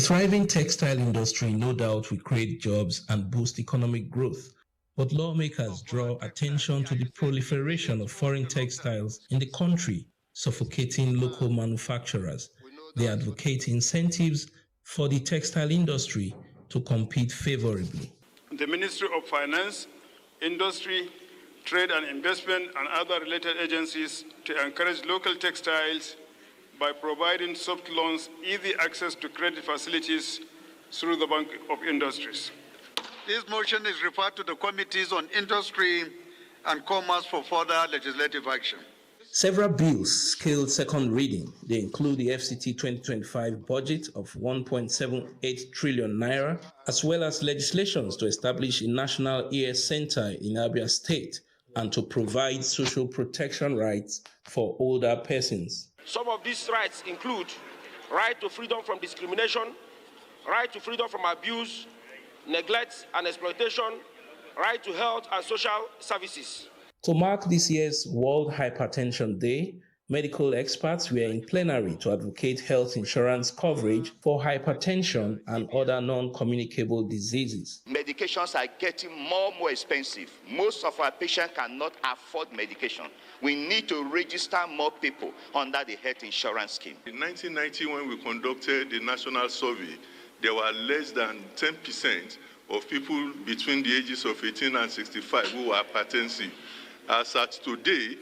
thriving textile industry no doubt will create jobs and boost economic growth. But lawmakers draw attention to the proliferation of foreign textiles in the country, suffocating local manufacturers. They advocate incentives for the textile industry to compete favorably. The Ministry of Finance, Industry, Trade and Investment and other related agencies to encourage local textiles by providing soft loans, easy access to credit facilities through the Bank of Industries. This motion is referred to the Committees on Industry and Commerce for further legislative action. Several bills scaled second reading. They include the FCT 2025 budget of 1.78 trillion naira, as well as legislations to establish a national ear center in Abuja State and to provide social protection rights for older persons. Some of these rights include right to freedom from discrimination, right to freedom from abuse, neglect and exploitation, right to health and social services. To mark this year's World Hypertension Day, medical experts were in plenary to advocate health insurance coverage for hypertension and other non-communicable diseases. Medications are getting more and more expensive. Most of our patients cannot afford medication. We need to register more people under the health insurance scheme. In 1990, when we conducted the national survey, there were less than 10% of people between the ages of 18 and 65 who were hypertensive. As at today,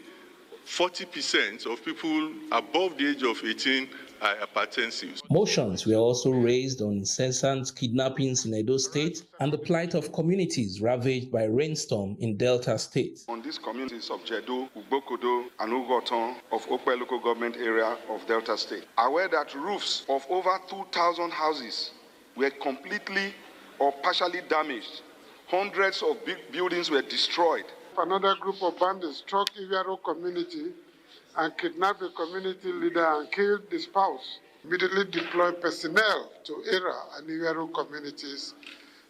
40% of people above the age of 18 are hypertensive. Motions were also raised on incessant kidnappings in Edo State and the plight of communities ravaged by rainstorm in Delta State. On these communities of Jedo, Ugbokodo, and Ugoton of Okpe local government area of Delta State, aware that roofs of over 2,000 houses were completely or partially damaged. Hundreds of big buildings were destroyed. Another group of bandits struck Iviaro community and kidnapped a community leader and killed the spouse. Immediately deployed personnel to Era and Iviaro communities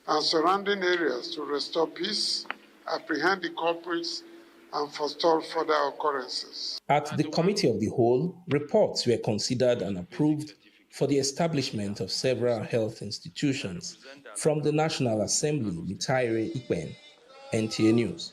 and surrounding areas to restore peace, apprehend the culprits, and forestall further occurrences. At the Committee of the Whole, reports were considered and approved for the establishment of several health institutions. From the National Assembly, Mitaire Ikpen, NTA News.